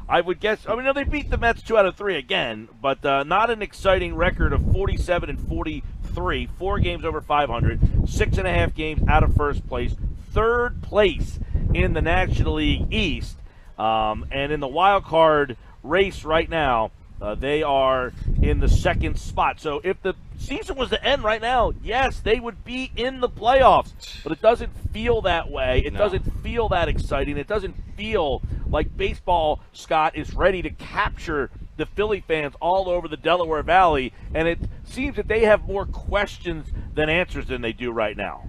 I would guess. I mean, no, they beat the Mets 2 out of 3 again, but not an exciting record of 47 and 43. 4 games over 500. 6.5 games out of first place. Third place in the National League East, and in the wild card race right now, they are in the second spot. So if the season was to end right now, yes, they would be in the playoffs. But it doesn't feel that way. It doesn't feel that exciting. It doesn't feel like baseball, Scott, is ready to capture the Philly fans all over the Delaware Valley. And it seems that they have more questions than answers than they do right now.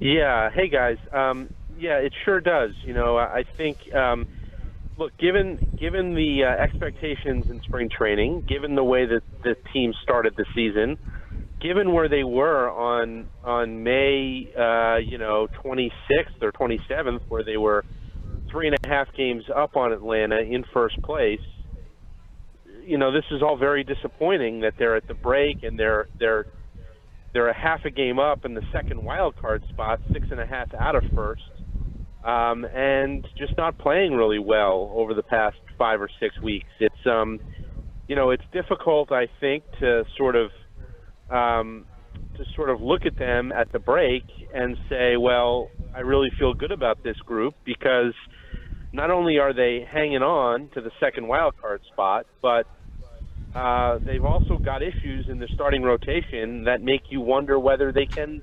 Yeah. Hey, guys. Yeah, it sure does. You know, I think look, given the expectations in spring training, given the way that the team started the season, given where they were on May 26th or 27th, where they were 3.5 games up on Atlanta in first place, you know, this is all very disappointing that they're at the break and they're a half a game up in the second wild card spot, 6.5 out of first. And just not playing really well over the past 5 or 6 weeks. It's it's difficult, I think, to sort of look at them at the break and say, well, I really feel good about this group, because not only are they hanging on to the second wild card spot, but they've also got issues in the starting rotation that make you wonder whether they can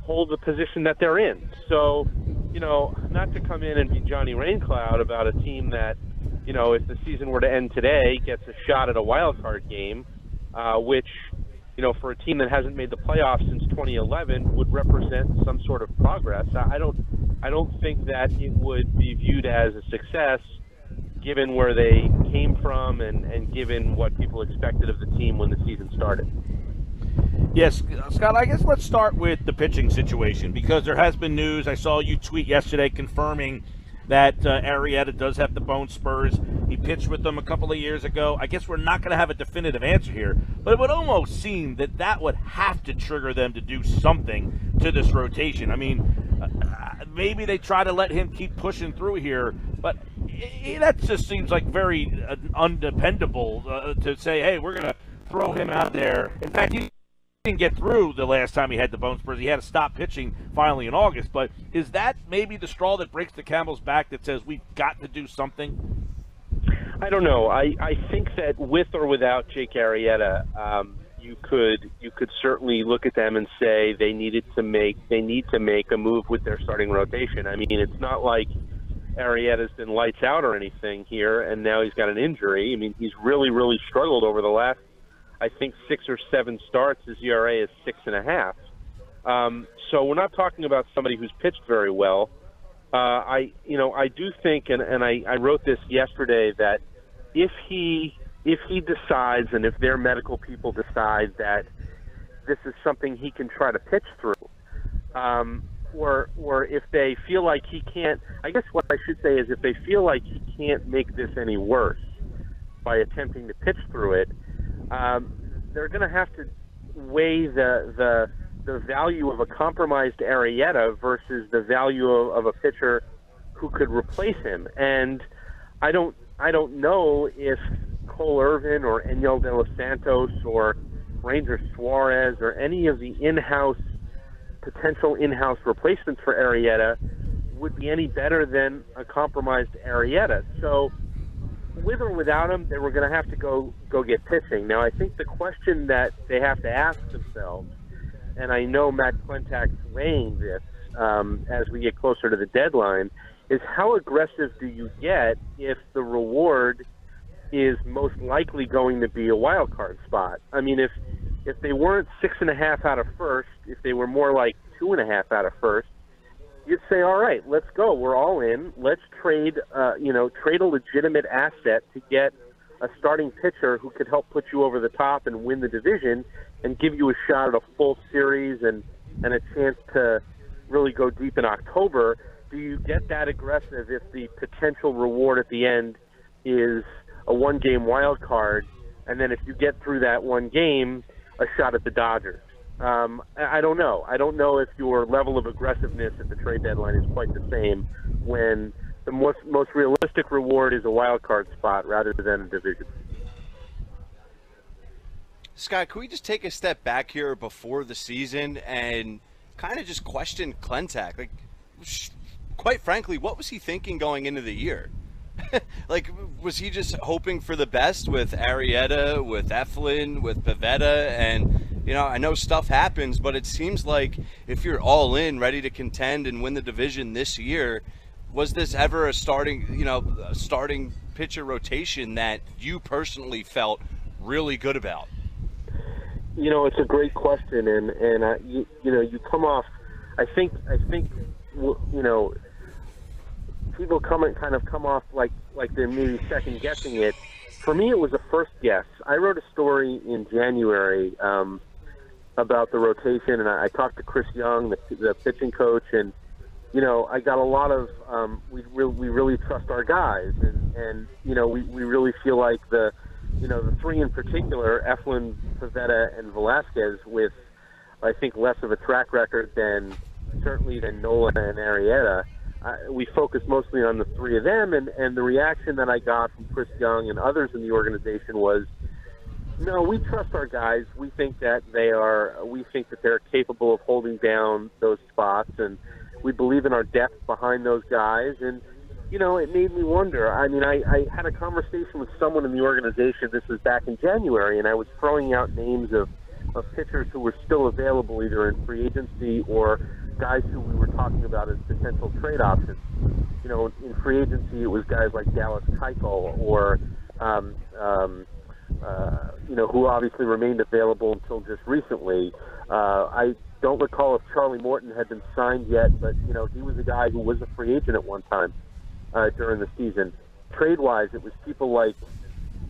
hold the position that they're in. So, you know, not to come in and be Johnny Raincloud about a team that, you know, if the season were to end today, gets a shot at a wild card game, which, you know, for a team that hasn't made the playoffs since 2011 would represent some sort of progress. I don't think that it would be viewed as a success given where they came from and given what people expected of the team when the season started. Yes, Scott, I guess let's start with the pitching situation, because there has been news. I saw you tweet yesterday confirming that Arrieta does have the bone spurs. He pitched with them a couple of years ago. I guess we're not going to have a definitive answer here, but it would almost seem that that would have to trigger them to do something to this rotation. I mean, maybe they try to let him keep pushing through here, but that just seems like very undependable to say, hey, we're going to throw him out there. In fact, he didn't get through the last time he had the bone spurs. He had to stop pitching finally in August. But is that maybe the straw that breaks the camel's back that says we've got to do something? I don't know. I think that with or without Jake Arrieta, you could certainly look at them and say they need to make a move with their starting rotation. I mean, it's not like Arrieta's been lights out or anything here, and now he's got an injury. I mean, he's really, really struggled over the last, I think, 6 or 7 starts. His ERA is 6.5. So we're not talking about somebody who's pitched very well. I do think, and I wrote this yesterday, that if he decides, and if their medical people decide that this is something he can try to pitch through, or if they feel like he can't, I guess what I should say is if they feel like he can't make this any worse by attempting to pitch through it, they're going to have to weigh the value of a compromised Arrieta versus the value of a pitcher who could replace him. And I don't know if Cole Irvin or Enyel De Los Santos or Ranger Suarez or any of the potential in-house replacements for Arrieta would be any better than a compromised Arrieta. So with or without him, they were going to have to go get pitching. Now, I think the question that they have to ask themselves, and I know Matt Klentak's weighing this as we get closer to the deadline, is how aggressive do you get if the reward is most likely going to be a wild card spot? I mean, if they weren't 6.5 out of first, if they were more like 2.5 out of first, you'd say, all right, let's go. We're all in. Let's trade a legitimate asset to get a starting pitcher who could help put you over the top and win the division and give you a shot at a full series and a chance to really go deep in October. Do you get that aggressive if the potential reward at the end is a one-game wild card, and then if you get through that one game, a shot at the Dodgers? I don't know. I don't know if your level of aggressiveness at the trade deadline is quite the same when the most realistic reward is a wild card spot rather than a division. Scott, can we just take a step back here before the season and kind of just question Klentak? Like, quite frankly, what was he thinking going into the year? Like, was he just hoping for the best with Arrieta, with Eflin, with Pivetta? And, you know, I know stuff happens, but it seems like if you're all in, ready to contend and win the division this year, was this ever a starting pitcher rotation that you personally felt really good about? You know, it's a great question, and you come off. I think you know, people kind of come off like they're maybe second guessing it. For me, it was a first guess. I wrote a story in January about the rotation, and I talked to Chris Young, the pitching coach, and you know, I got a lot of we really trust our guys, and you know, we really feel like the three in particular, Eflin, Pivetta, and Velasquez, with I think less of a track record than Nola and Arrieta. We focused mostly on the three of them, and the reaction that I got from Chris Young and others in the organization was, no, we trust our guys. We think that they're capable of holding down those spots, and we believe in our depth behind those guys. And you know, it made me wonder. I mean, I had a conversation with someone in the organization. This was back in January, and I was throwing out names of pitchers who were still available either in free agency or guys who we were talking about as potential trade options. You know, in free agency, it was guys like Dallas Keuchel or, who obviously remained available until just recently. I don't recall if Charlie Morton had been signed yet, but, you know, he was a guy who was a free agent at one time during the season. Trade-wise, it was people like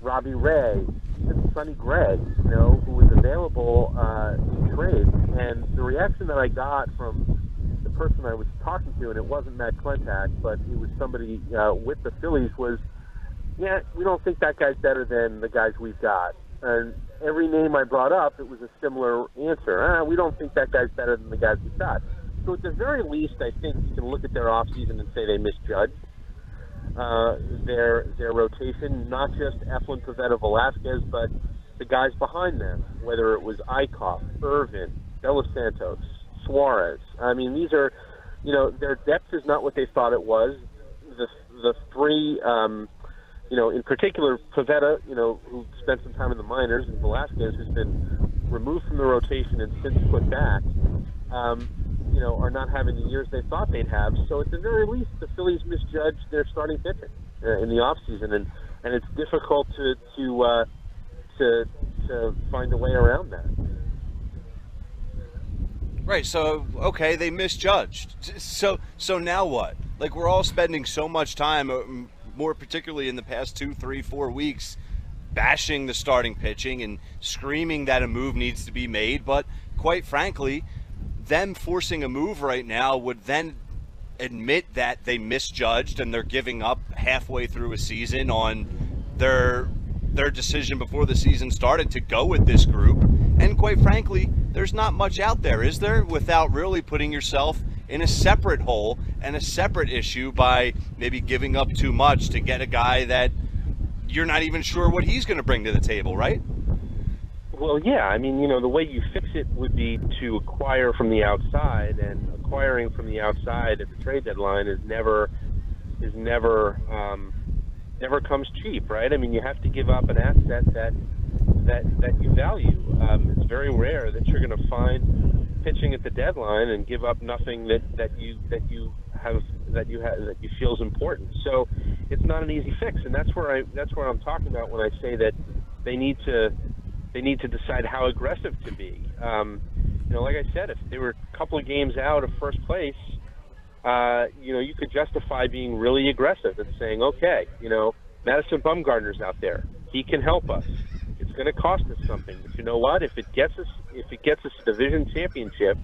Robbie Ray, even Sonny Gregg, you know, who was available in trade. And the reaction that I got from the person I was talking to, and it wasn't Matt Klentak, but it was somebody with the Phillies, was, yeah, we don't think that guy's better than the guys we've got. And every name I brought up, it was a similar answer. We don't think that guy's better than the guys we've got. So at the very least, I think you can look at their offseason and say they misjudged their rotation, not just Eflin, Pivetta, Velasquez, but the guys behind them, whether it was Eichhoff, Irvin, De Los Santos, Suarez. I mean, these are, you know, their depth is not what they thought it was. The three, in particular, Pivetta, you know, who spent some time in the minors, and Velasquez, who's been removed from the rotation and since put back, are not having the years they thought they'd have. So at the very least, the Phillies misjudged their starting pitching in the offseason, and it's difficult to find a way around that. Right. So okay, they misjudged. So now what? Like, we're all spending so much time, more particularly in the past 2, 3, 4 weeks, bashing the starting pitching and screaming that a move needs to be made. But quite frankly, them forcing a move right now would then admit that they misjudged and they're giving up halfway through a season on their decision before the season started to go with this group. And quite frankly, there's not much out there, is there, without really putting yourself in a separate hole and a separate issue by maybe giving up too much to get a guy that you're not even sure what he's going to bring to the table, right? Well, yeah. I mean, you know, the way you fix it would be to acquire from the outside, and acquiring from the outside at the trade deadline never comes cheap, right? I mean, you have to give up an asset that you value. It's very rare that you're going to find pitching at the deadline and give up nothing that you feel is important. So it's not an easy fix, and that's where I'm talking about when I say that they need to decide how aggressive to be. Like I said, if they were a couple of games out of first place, you could justify being really aggressive and saying, okay, Madison Bumgarner's out there. He can help us. It's going to cost us something, but you know what? If it gets us a division championship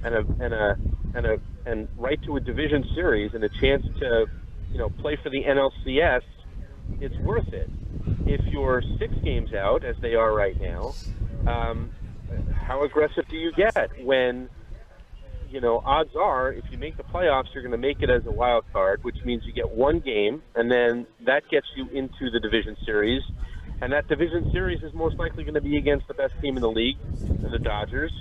and right to a division series and a chance to, play for the NLCS, it's worth it. If you're 6 games out, as they are right now, how aggressive do you get when odds are if you make the playoffs, you're going to make it as a wild card, which means you get one game, and then that gets you into the division series. And that division series is most likely going to be against the best team in the league, the Dodgers.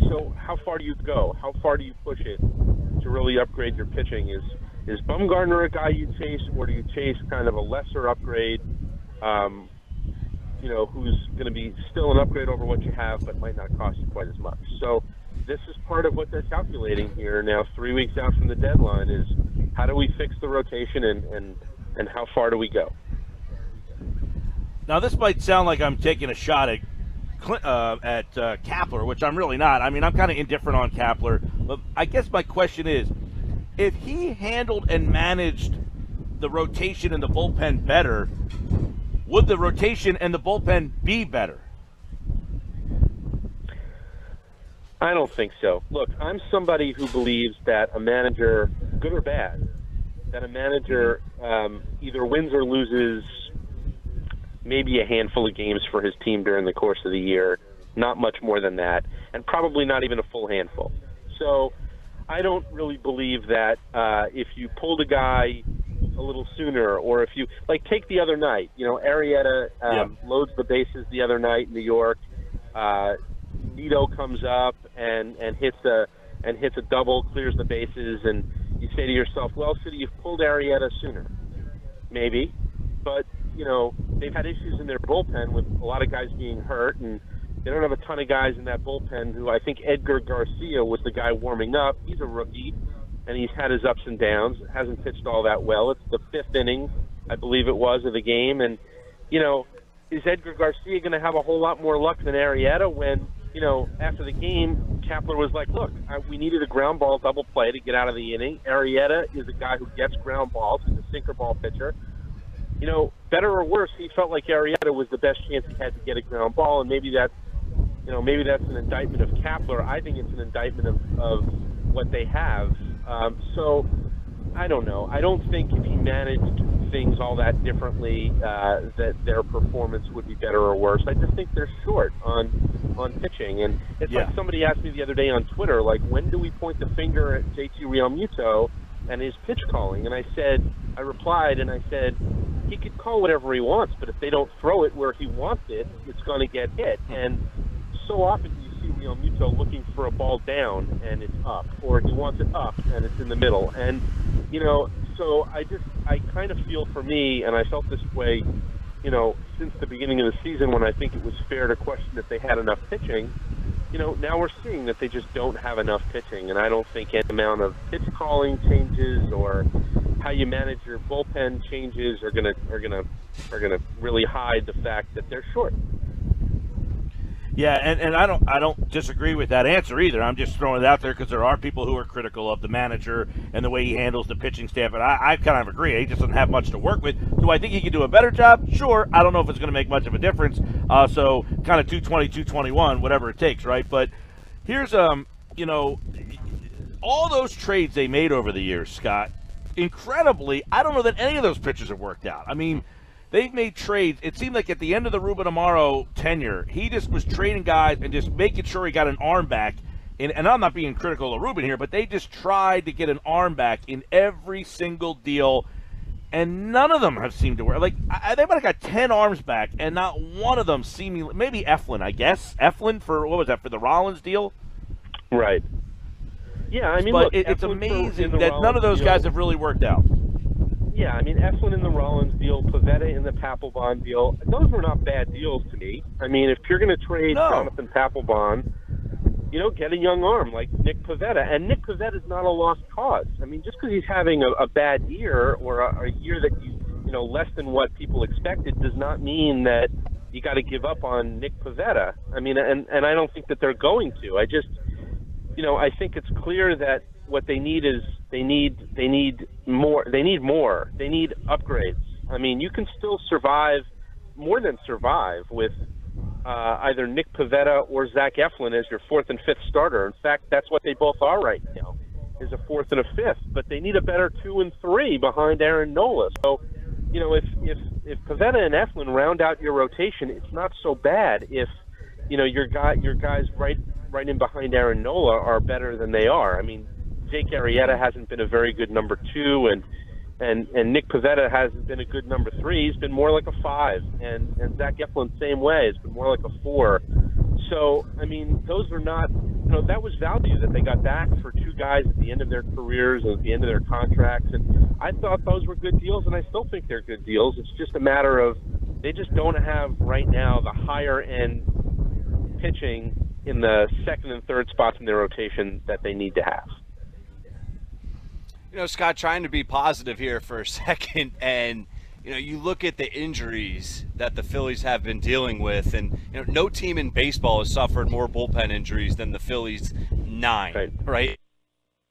So how far do you go? How far do you push it to really upgrade your pitching? Is Bumgarner a guy you chase, or do you chase kind of a lesser upgrade, who's going to be still an upgrade over what you have but might not cost you quite as much? So this is part of what they're calculating here now, 3 weeks out from the deadline, is how do we fix the rotation and how far do we go? Now, this might sound like I'm taking a shot at Kapler, which I'm really not. I mean, I'm kind of indifferent on Kapler. But I guess my question is, if he handled and managed the rotation and the bullpen better, would the rotation and the bullpen be better? I don't think so. Look, I'm somebody who believes that a manager, good or bad, that a manager either wins or loses maybe a handful of games for his team during the course of the year, not much more than that, and probably not even a full handful. So I don't really believe that if you pulled a guy a little sooner, or if you, like, take the other night, Arrieta loads the bases the other night in New York, Nito comes up and hits a double, clears the bases, and you say to yourself, well, should you have pulled Arrieta sooner? Maybe, but they've had issues in their bullpen with a lot of guys being hurt, and they don't have a ton of guys in that bullpen who I think Edgar Garcia was the guy warming up. He's a rookie, and he's had his ups and downs. Hasn't pitched all that well. It's the fifth inning, I believe it was, of the game. And, is Edgar Garcia going to have a whole lot more luck than Arrieta when, after the game, Kapler was like, look, we needed a ground ball double play to get out of the inning. Arrieta is a guy who gets ground balls. He's a sinker ball pitcher. Better or worse, he felt like Arrieta was the best chance he had to get a ground ball, and maybe that's an indictment of Kapler. I think it's an indictment of what they have. So I don't know. I don't think if he managed things all that differently that their performance would be better or worse. I just think they're short on pitching. And it's like somebody asked me the other day on Twitter, like, when do we point the finger at JT Realmuto and his pitch calling? And I replied, and I said, he could call whatever he wants, but if they don't throw it where he wants it, it's going to get hit. And so often you see Realmuto looking for a ball down and it's up, or he wants it up and it's in the middle. And, so I kind of feel, for me, and I felt this way, since the beginning of the season, when I think it was fair to question if they had enough pitching. Now we're seeing that they just don't have enough pitching, and I don't think any amount of pitch calling changes or how you manage your bullpen changes are gonna really hide the fact that they're short. Yeah, and I don't disagree with that answer either. I'm just throwing it out there because there are people who are critical of the manager and the way he handles the pitching staff, and I kind of agree. He just doesn't have much to work with. Do I think he could do a better job? Sure. I don't know if it's going to make much of a difference. So kind of 220, 221, whatever it takes, right? But here's all those trades they made over the years, Scott. Incredibly, I don't know that any of those pitchers have worked out. I mean, they've made trades. It seemed like at the end of the Ruben Amaro tenure, he just was trading guys and just making sure he got an arm back. And I'm not being critical of Ruben here, but they just tried to get an arm back in every single deal, and none of them have seemed to work. Like, they might have got 10 arms back, and not one of them seemingly – maybe Eflin, I guess. Eflin for – what was that, for the Rollins deal? Right. Yeah, I mean, but look, it's amazing that Rollins none of those deal, guys have really worked out. Yeah, I mean, Eflin in the Rollins deal, Pivetta in the Papelbon deal, those were not bad deals to me. I mean, if you're going to trade Jonathan Papelbon, get a young arm like Nick Pivetta. And Nick Pivetta is not a lost cause. I mean, just because he's having a bad year or a year that less than what people expected does not mean that you got to give up on Nick Pivetta. I mean, and I don't think that they're going to. I just, I think it's clear that what they need is they need more. They need more. They need upgrades. I mean, you can still more than survive with either Nick Pivetta or Zach Eflin as your fourth and fifth starter. In fact, that's what they both are right now, is a fourth and a fifth. But they need a better 2 and 3 behind Aaron Nola. So, if Pivetta and Eflin round out your rotation, it's not so bad if your guys right right in behind Aaron Nola are better than they are. I mean, Jake Arrieta hasn't been a very good number 2, and Nick Pivetta hasn't been a good number 3. He's been more like a 5, and Zach Eflin same way. It's been more like a 4. So, I mean, those are not, that was value that they got back for 2 guys at the end of their careers and at the end of their contracts. And I thought those were good deals, and I still think they're good deals. It's just a matter of they just don't have right now the higher end pitching in the second and third spots in their rotation that they need to have. Scott, trying to be positive here for a second, and you look at the injuries that the Phillies have been dealing with, and no team in baseball has suffered more bullpen injuries than the Phillies. 9, right?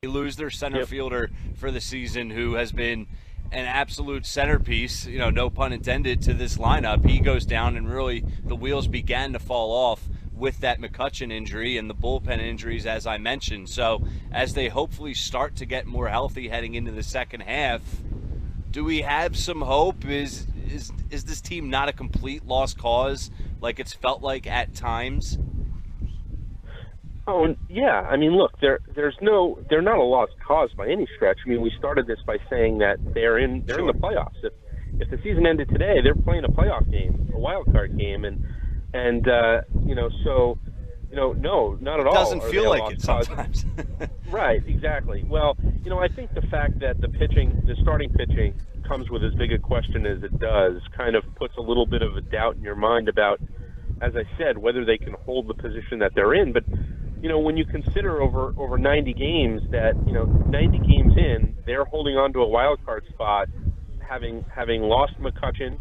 They lose their center fielder for the season, who has been an absolute centerpiece, no pun intended, to this lineup. He goes down, and really the wheels began to fall off with that McCutchen injury and the bullpen injuries, as I mentioned. So as they hopefully start to get more healthy heading into the second half, do we have some hope? Is this team not a complete lost cause like it's felt like at times? Oh, yeah. I mean, look, they're not a lost cause by any stretch. I mean, we started this by saying that they're in the playoffs. If the season ended today, they're playing a playoff game, a wild card game, and no, not at all. It doesn't feel like it sometimes. Right, exactly. Well, I think the fact that the starting pitching comes with as big a question as it does kind of puts a little bit of a doubt in your mind about, as I said, whether they can hold the position that they're in. But, when you consider over 90 games that, 90 games in, they're holding on to a wild card spot, having lost McCutchen,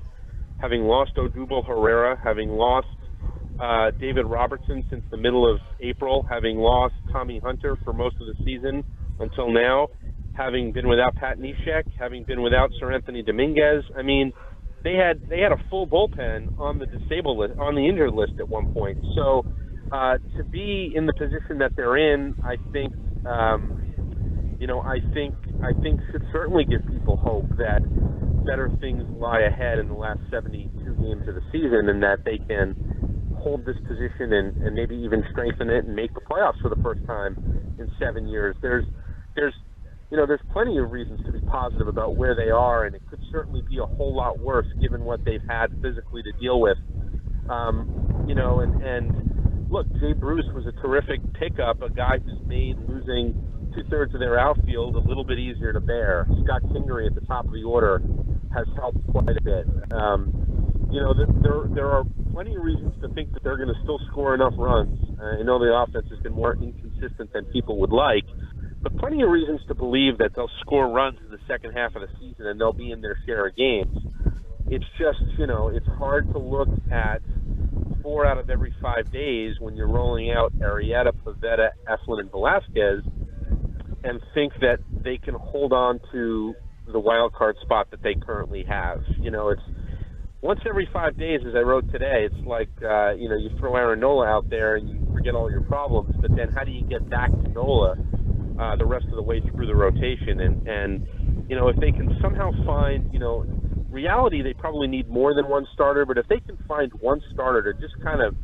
having lost Odubel Herrera, having lost David Robertson since the middle of April, having lost Tommy Hunter for most of the season until now, having been without Pat Neshek, having been without Sir Anthony Dominguez. I mean, they had a full bullpen on the disabled list, on the injured list at one point. So to be in the position that they're in, I think should certainly give people hope that better things lie ahead in the last 72 games of the season, and that they can hold this position and maybe even strengthen it and make the playoffs for the first time in 7 years. There's plenty of reasons to be positive about where they are, and it could certainly be a whole lot worse given what they've had physically to deal with. And look, Jay Bruce was a terrific pickup, a guy who's made losing 2/3 of their outfield a little bit easier to bear. Scott Kingery at the top of the order has helped quite a bit. There are plenty of reasons to think that they're going to still score enough runs. I know the offense has been more inconsistent than people would like, but plenty of reasons to believe that they'll score runs in the second half of the season and they'll be in their share of games. It's just, it's hard to look at 4 out of every 5 days when you're rolling out Arrieta, Pivetta, Eflin, and Velasquez and think that they can hold on to the wild card spot that they currently have. It's once every 5 days, as I wrote today. It's like, you throw Aaron Nola out there and you forget all your problems, but then how do you get back to Nola the rest of the way through the rotation? And if they can somehow find, reality, they probably need more than one starter, but if they can find one starter to just kind of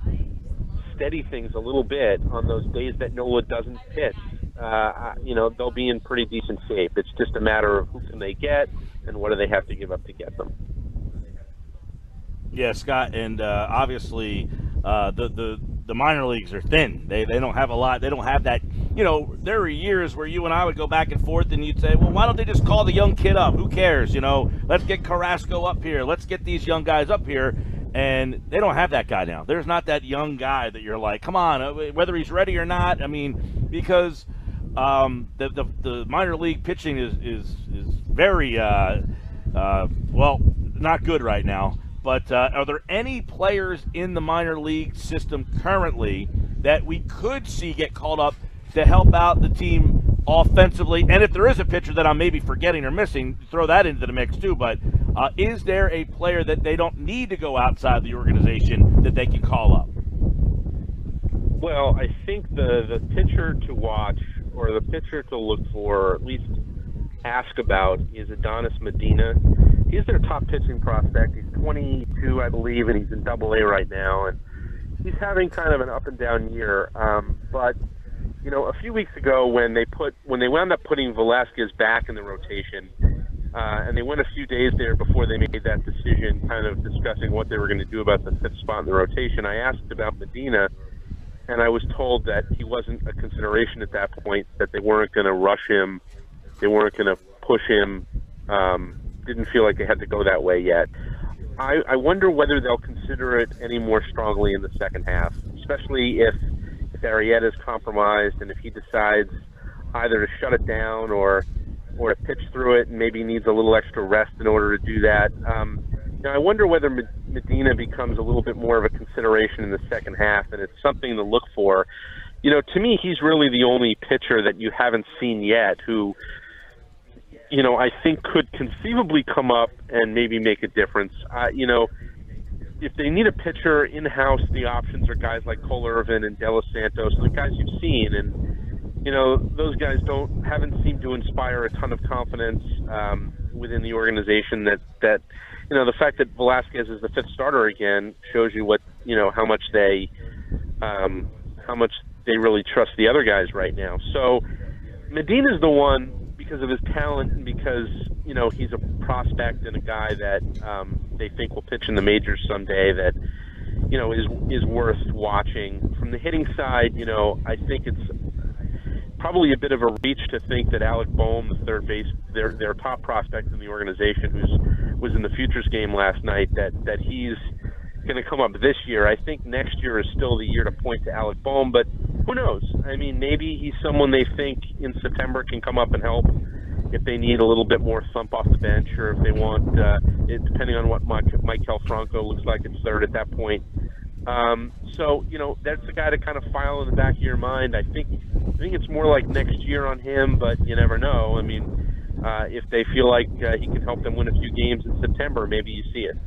steady things a little bit on those days that Nola doesn't pitch, they'll be in pretty decent shape. It's just a matter of who can they get and what do they have to give up to get them. Yeah, Scott, and obviously the minor leagues are thin. They don't have a lot. They don't have that. There are years where you and I would go back and forth, and you'd say, well, why don't they just call the young kid up? Who cares? Let's get Carrasco up here. Let's get these young guys up here. And they don't have that guy now. There's not that young guy that you're like, come on, whether he's ready or not. I mean, because the minor league pitching is very not good right now. But are there any players in the minor league system currently that we could see get called up to help out the team offensively? And if there is a pitcher that I'm maybe forgetting or missing, throw that into the mix too. But is there a player that they don't need to go outside the organization that they can call up? Well, I think the pitcher to watch, or the pitcher to look for, or at least ask about, is Adonis Medina. He's their top pitching prospect. He's 22, I believe, and he's in Double-A right now. And he's having kind of an up and down year. But you know, a few weeks ago when they wound up putting Velasquez back in the rotation, and they went a few days there before they made that decision, kind of discussing what they were going to do about the fifth spot in the rotation. I asked about Medina, and I was told that he wasn't a consideration at that point, that they weren't going to rush him, they weren't going to push him, didn't feel like they had to go that way yet. I wonder whether they'll consider it any more strongly in the second half, especially if Arrieta's compromised and if he decides either to shut it down or to pitch through it and maybe needs a little extra rest in order to do that. Now, I wonder whether Medina becomes a little bit more of a consideration in the second half, and it's something to look for. You know, to me, he's really the only pitcher that you haven't seen yet who, you know, I think could conceivably come up and maybe make a difference. You know, if they need a pitcher in-house, the options are guys like Cole Irvin and De Los Santos, the guys you've seen, and you know those guys haven't seemed to inspire a ton of confidence within the organization. That you know, the fact that Velasquez is the fifth starter again shows you what, you know, how much they really trust the other guys right now. So Medina's the one, because of his talent and because, you know, he's a prospect and a guy that they think will pitch in the majors someday, that, you know, is worth watching. From the hitting side, you know, I think it's probably a bit of a reach to think that Alec Boehm, the third base, their top prospect in the organization, was in the futures game last night, that he's going to come up this year. I think next year is still the year to point to Alec Boehm, but who knows? I mean, maybe he's someone they think in September can come up and help if they need a little bit more thump off the bench, or if they want, depending on what Mike Franco looks like at third at that point. So, you know, that's the guy to kind of file in the back of your mind. I think it's more like next year on him, but you never know. I mean, if they feel like he can help them win a few games in September, maybe you see it.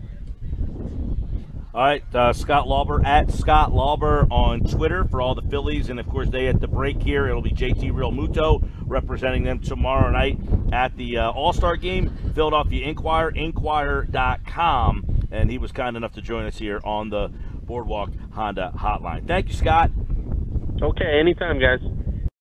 All right, Scott Lauber at Scott Lauber on Twitter for all the Phillies, and of course they at the break here. It'll be JT Real Muto representing them tomorrow night at the All-Star Game. Philadelphia Inquirer, Inquirer.com, and he was kind enough to join us here on the Boardwalk Honda Hotline. Thank you, Scott. Okay, anytime, guys.